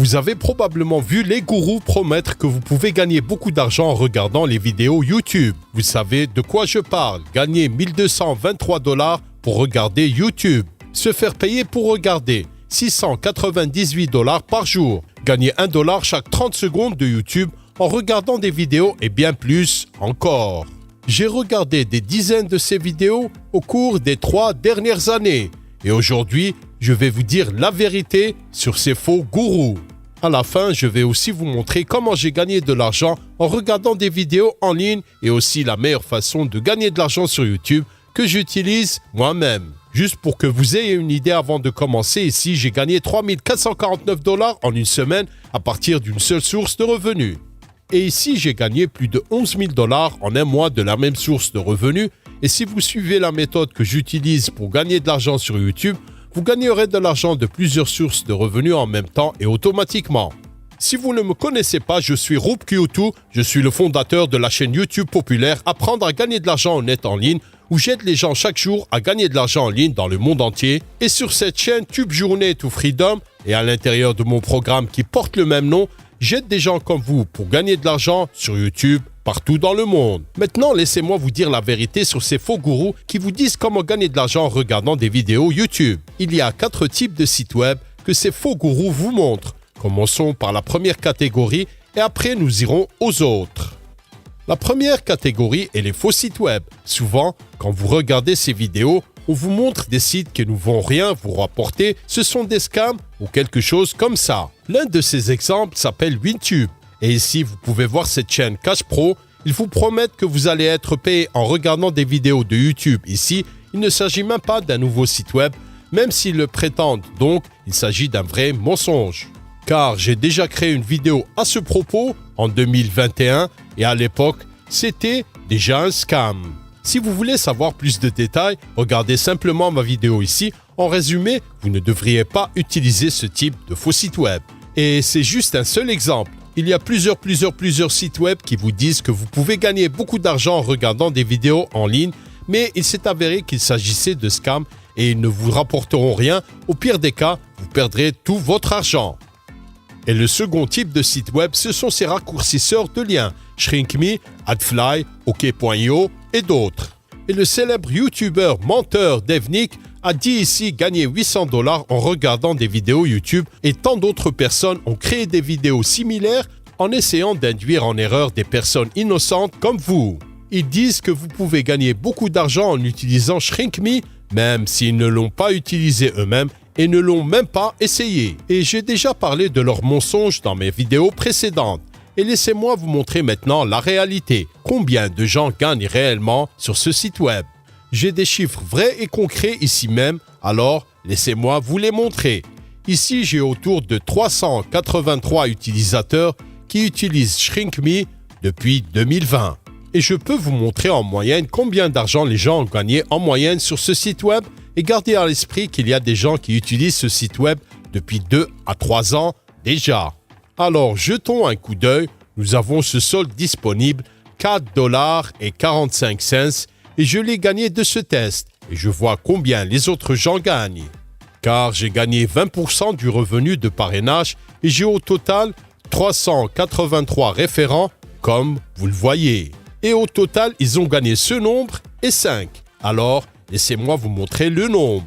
Vous avez probablement vu les gourous promettre que vous pouvez gagner beaucoup d'argent en regardant les vidéos YouTube. Vous savez de quoi je parle. Gagner 1223 $ pour regarder YouTube. Se faire payer pour regarder 698 $ par jour. Gagner 1 $ chaque 30 secondes de YouTube en regardant des vidéos et bien plus encore. J'ai regardé des dizaines de ces vidéos au cours des 3 dernières années. Et aujourd'hui, je vais vous dire la vérité sur ces faux gourous. À la fin, je vais aussi vous montrer comment j'ai gagné de l'argent en regardant des vidéos en ligne et aussi la meilleure façon de gagner de l'argent sur YouTube que j'utilise moi-même. Juste pour que vous ayez une idée avant de commencer, ici, j'ai gagné 3 449 $ en une semaine à partir d'une seule source de revenus. Et ici, j'ai gagné plus de 11 000 $ en un mois de la même source de revenus. Et si vous suivez la méthode que j'utilise pour gagner de l'argent sur YouTube, vous gagnerez de l'argent de plusieurs sources de revenus en même temps et automatiquement. Si vous ne me connaissez pas, je suis Roop-Q2, je suis le fondateur de la chaîne YouTube populaire Apprendre à gagner de l'argent honnête en ligne, où j'aide les gens chaque jour à gagner de l'argent en ligne dans le monde entier. Et sur cette chaîne Tube Journée to Freedom, et à l'intérieur de mon programme qui porte le même nom, j'aide des gens comme vous pour gagner de l'argent sur YouTube partout dans le monde. Maintenant, laissez-moi vous dire la vérité sur ces faux gourous qui vous disent comment gagner de l'argent en regardant des vidéos YouTube. Il y a 4 types de sites web que ces faux gourous vous montrent. Commençons par la première catégorie et après nous irons aux autres. La première catégorie est les faux sites web. Souvent, quand vous regardez ces vidéos, on vous montre des sites qui ne vont rien vous rapporter, ce sont des scams ou quelque chose comme ça. L'un de ces exemples s'appelle WinTube. Et ici, vous pouvez voir cette chaîne Cash Pro. Ils vous promettent que vous allez être payé en regardant des vidéos de YouTube. Ici, il ne s'agit même pas d'un nouveau site web, même s'ils le prétendent. Donc, il s'agit d'un vrai mensonge. Car j'ai déjà créé une vidéo à ce propos en 2021 et à l'époque, c'était déjà un scam. Si vous voulez savoir plus de détails, regardez simplement ma vidéo ici. En résumé, vous ne devriez pas utiliser ce type de faux site web. Et c'est juste un seul exemple. Il y a plusieurs sites web qui vous disent que vous pouvez gagner beaucoup d'argent en regardant des vidéos en ligne, mais il s'est avéré qu'il s'agissait de scams et ils ne vous rapporteront rien. Au pire des cas, vous perdrez tout votre argent. Et le second type de site web, ce sont ces raccourcisseurs de liens, ShrinkMe, AdFly, OK.io et d'autres. Et le célèbre YouTuber menteur Devnik a dit ici gagner 800 $ en regardant des vidéos YouTube et tant d'autres personnes ont créé des vidéos similaires en essayant d'induire en erreur des personnes innocentes comme vous. Ils disent que vous pouvez gagner beaucoup d'argent en utilisant ShrinkMe, même s'ils ne l'ont pas utilisé eux-mêmes et ne l'ont même pas essayé. Et j'ai déjà parlé de leurs mensonges dans mes vidéos précédentes. Et laissez-moi vous montrer maintenant la réalité. Combien de gens gagnent réellement sur ce site web? J'ai des chiffres vrais et concrets ici même, alors laissez-moi vous les montrer. Ici, j'ai autour de 383 utilisateurs qui utilisent ShrinkMe depuis 2020. Et je peux vous montrer en moyenne combien d'argent les gens ont gagné en moyenne sur ce site web. Et gardez à l'esprit qu'il y a des gens qui utilisent ce site web depuis 2 à 3 ans déjà. Alors, jetons un coup d'œil. Nous avons ce solde disponible, 4,45 $. Et je l'ai gagné de ce test. Et je vois combien les autres gens gagnent. Car j'ai gagné 20% du revenu de parrainage et j'ai au total 383 référents, comme vous le voyez. Et au total, ils ont gagné ce nombre et 5. Alors, laissez-moi vous montrer le nombre.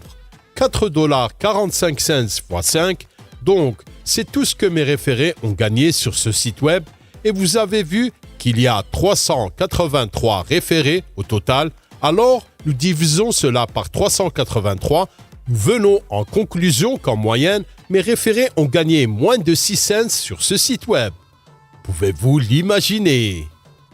4,45 $ x 5. Donc, c'est tout ce que mes référés ont gagné sur ce site web. Et vous avez vu qu'il y a 383 référés au total. Alors, nous divisons cela par 383. Nous venons en conclusion qu'en moyenne, mes référés ont gagné moins de 6 cents sur ce site web. Pouvez-vous l'imaginer?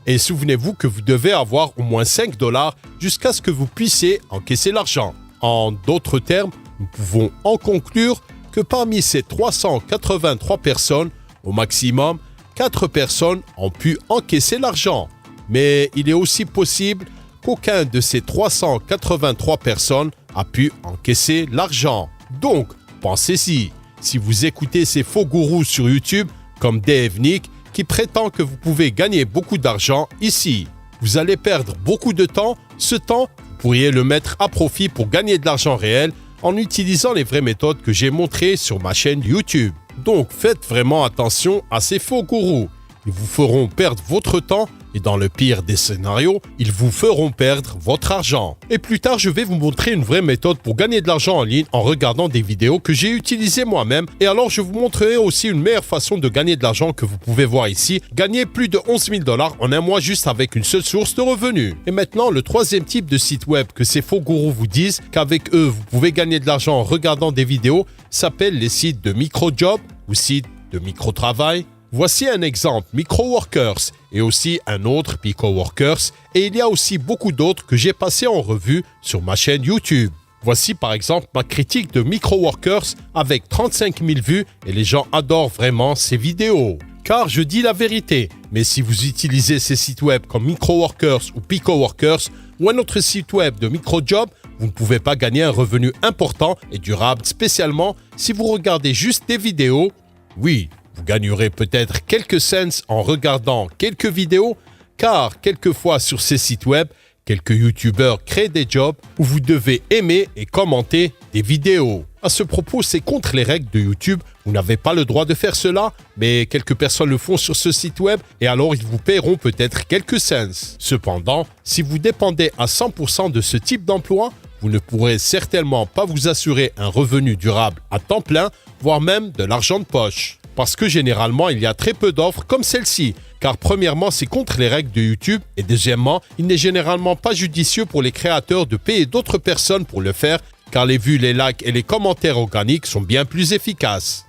Et souvenez-vous que vous devez avoir au moins 5 $ jusqu'à ce que vous puissiez encaisser l'argent. En d'autres termes, nous pouvons en conclure que parmi ces 383 personnes, au maximum, 4 personnes ont pu encaisser l'argent. Mais il est aussi possible qu'aucun de ces 383 personnes a pu encaisser l'argent. Donc, pensez-y, si vous écoutez ces faux gourous sur YouTube, comme Devnik, qui prétend que vous pouvez gagner beaucoup d'argent ici, vous allez perdre beaucoup de temps. Ce temps, vous pourriez le mettre à profit pour gagner de l'argent réel en utilisant les vraies méthodes que j'ai montrées sur ma chaîne YouTube. Donc faites vraiment attention à ces faux gourous. Ils vous feront perdre votre temps et dans le pire des scénarios, ils vous feront perdre votre argent. Et plus tard, je vais vous montrer une vraie méthode pour gagner de l'argent en ligne en regardant des vidéos que j'ai utilisées moi-même. Et alors, je vous montrerai aussi une meilleure façon de gagner de l'argent que vous pouvez voir ici. Gagner plus de 11 000 $ en un mois juste avec une seule source de revenus. Et maintenant, le troisième type de site web que ces faux gourous vous disent qu'avec eux, vous pouvez gagner de l'argent en regardant des vidéos s'appelle les sites de micro-job ou sites de micro-travail. Voici un exemple, Micro-Workers, et aussi un autre, Pico-Workers, et il y a aussi beaucoup d'autres que j'ai passé en revue sur ma chaîne YouTube. Voici par exemple ma critique de Micro-Workers avec 35 000 vues et les gens adorent vraiment ces vidéos. Car je dis la vérité, mais si vous utilisez ces sites web comme Micro-Workers ou Pico-Workers ou un autre site web de micro-job, vous ne pouvez pas gagner un revenu important et durable, spécialement si vous regardez juste des vidéos. Oui, vous gagnerez peut-être quelques cents en regardant quelques vidéos, car quelquefois sur ces sites web, quelques youtubeurs créent des jobs où vous devez aimer et commenter des vidéos. À ce propos, c'est contre les règles de YouTube. Vous n'avez pas le droit de faire cela, mais quelques personnes le font sur ce site web et alors ils vous paieront peut-être quelques cents. Cependant, si vous dépendez à 100% de ce type d'emploi, vous ne pourrez certainement pas vous assurer un revenu durable à temps plein, voire même de l'argent de poche. Parce que généralement, il y a très peu d'offres comme celle-ci. Car premièrement, c'est contre les règles de YouTube et deuxièmement, il n'est généralement pas judicieux pour les créateurs de payer d'autres personnes pour le faire car les vues, les likes et les commentaires organiques sont bien plus efficaces.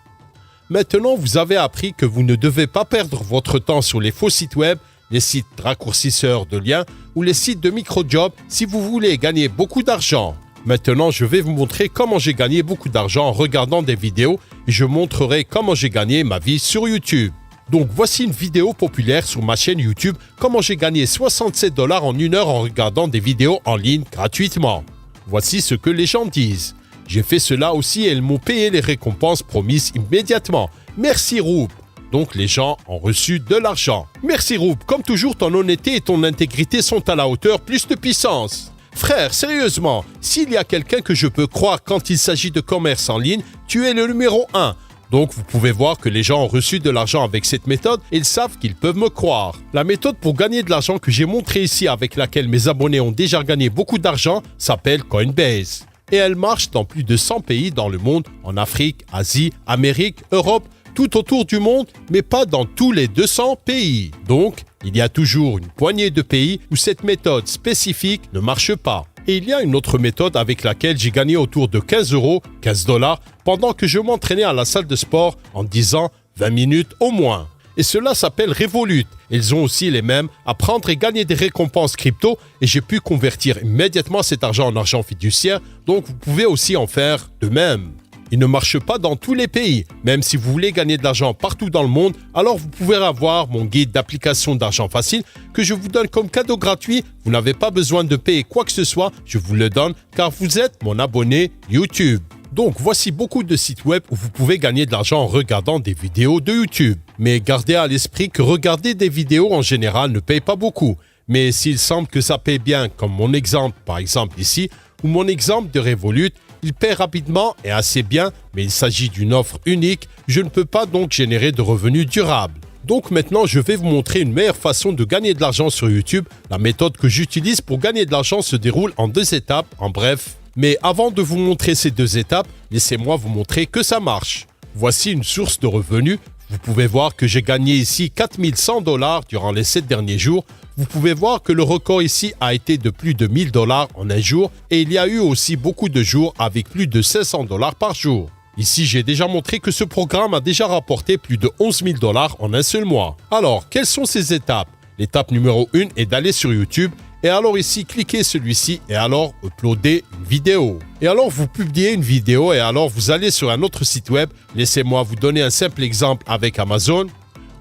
Maintenant, vous avez appris que vous ne devez pas perdre votre temps sur les faux sites web, les sites raccourcisseurs de liens ou les sites de micro-job si vous voulez gagner beaucoup d'argent. Maintenant, je vais vous montrer comment j'ai gagné beaucoup d'argent en regardant des vidéos et je montrerai comment j'ai gagné ma vie sur YouTube. Donc voici une vidéo populaire sur ma chaîne YouTube, comment j'ai gagné 67 $ en une heure en regardant des vidéos en ligne gratuitement. Voici ce que les gens disent. J'ai fait cela aussi et ils m'ont payé les récompenses promises immédiatement. Merci Roub. Donc les gens ont reçu de l'argent. Merci Roub, comme toujours ton honnêteté et ton intégrité sont à la hauteur, plus de puissance. Frère, sérieusement, s'il y a quelqu'un que je peux croire quand il s'agit de commerce en ligne, tu es le numéro 1. Donc vous pouvez voir que les gens ont reçu de l'argent avec cette méthode et ils savent qu'ils peuvent me croire. La méthode pour gagner de l'argent que j'ai montrée ici avec laquelle mes abonnés ont déjà gagné beaucoup d'argent s'appelle Coinbase. Et elle marche dans plus de 100 pays dans le monde, en Afrique, Asie, Amérique, Europe, tout autour du monde, mais pas dans tous les 200 pays. Donc, il y a toujours une poignée de pays où cette méthode spécifique ne marche pas. Et il y a une autre méthode avec laquelle j'ai gagné autour de 15 €, 15 $, pendant que je m'entraînais à la salle de sport en disant 20 minutes au moins. Et cela s'appelle Revolut. Ils ont aussi les mêmes à prendre et gagner des récompenses crypto et j'ai pu convertir immédiatement cet argent en argent fiduciaire, donc vous pouvez aussi en faire de même. Il ne marche pas dans tous les pays. Même si vous voulez gagner de l'argent partout dans le monde, alors vous pouvez avoir mon guide d'application d'argent facile que je vous donne comme cadeau gratuit. Vous n'avez pas besoin de payer quoi que ce soit, je vous le donne car vous êtes mon abonné YouTube. Donc voici beaucoup de sites web où vous pouvez gagner de l'argent en regardant des vidéos de YouTube. Mais gardez à l'esprit que regarder des vidéos en général ne paye pas beaucoup. Mais s'il semble que ça paye bien, comme mon exemple par exemple ici, ou mon exemple de Revolut, il paie rapidement et assez bien, mais il s'agit d'une offre unique, je ne peux pas donc générer de revenus durables. Donc maintenant, je vais vous montrer une meilleure façon de gagner de l'argent sur YouTube. La méthode que j'utilise pour gagner de l'argent se déroule en 2 étapes, en bref. Mais avant de vous montrer ces 2 étapes, laissez-moi vous montrer que ça marche. Voici une source de revenus. Vous pouvez voir que j'ai gagné ici 4 100 $ durant les 7 derniers jours. Vous pouvez voir que le record ici a été de plus de 1 000 $ en un jour et il y a eu aussi beaucoup de jours avec plus de 500 $ par jour. Ici, j'ai déjà montré que ce programme a déjà rapporté plus de 11 000 $ en un seul mois. Alors, quelles sont ces étapes? L'étape numéro 1 est d'aller sur YouTube et alors ici, cliquez celui-ci et alors uploader une vidéo. Et alors, vous publiez une vidéo et alors vous allez sur un autre site web. Laissez-moi vous donner un simple exemple avec Amazon.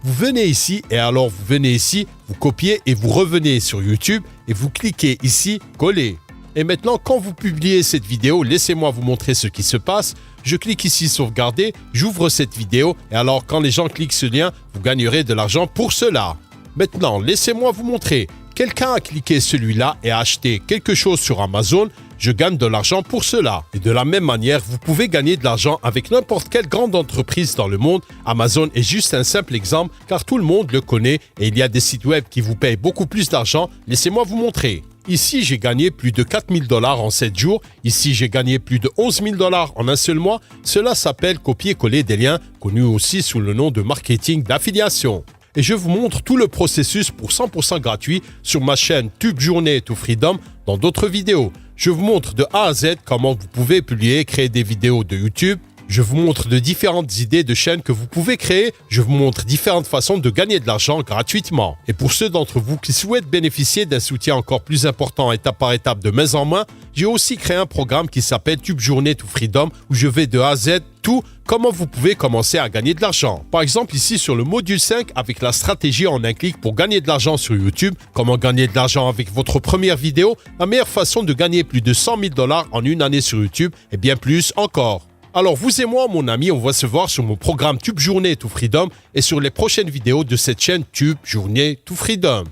Vous venez ici et alors vous venez ici, vous copiez et vous revenez sur YouTube et vous cliquez ici, coller. Et maintenant, quand vous publiez cette vidéo, laissez-moi vous montrer ce qui se passe. Je clique ici sauvegarder, j'ouvre cette vidéo et alors quand les gens cliquent ce lien, vous gagnerez de l'argent pour cela. Maintenant, laissez-moi vous montrer. Quelqu'un a cliqué celui-là et a acheté quelque chose sur Amazon. je gagne de l'argent pour cela. Et de la même manière, vous pouvez gagner de l'argent avec n'importe quelle grande entreprise dans le monde. Amazon est juste un simple exemple car tout le monde le connaît et il y a des sites web qui vous payent beaucoup plus d'argent. Laissez-moi vous montrer. Ici, j'ai gagné plus de 4 000 $ en 7 jours. Ici, j'ai gagné plus de 11 000 $ en un seul mois. Cela s'appelle copier-coller des liens, connu aussi sous le nom de marketing d'affiliation. Et je vous montre tout le processus pour 100% gratuit sur ma chaîne Tube Journée to Freedom dans d'autres vidéos. Je vous montre de A à Z comment vous pouvez publier et créer des vidéos de YouTube. Je vous montre de différentes idées de chaînes que vous pouvez créer. Je vous montre différentes façons de gagner de l'argent gratuitement. Et pour ceux d'entre vous qui souhaitent bénéficier d'un soutien encore plus important étape par étape de main en main, j'ai aussi créé un programme qui s'appelle Tube Journée to Freedom où je vais de A à Z tout comment vous pouvez commencer à gagner de l'argent. Par exemple ici sur le module 5 avec la stratégie en un clic pour gagner de l'argent sur YouTube, comment gagner de l'argent avec votre première vidéo, la meilleure façon de gagner plus de 100 000 $ en une année sur YouTube et bien plus encore. Alors vous et moi, mon ami, on va se voir sur mon programme Tube Journée to Freedom et sur les prochaines vidéos de cette chaîne Tube Journée to Freedom.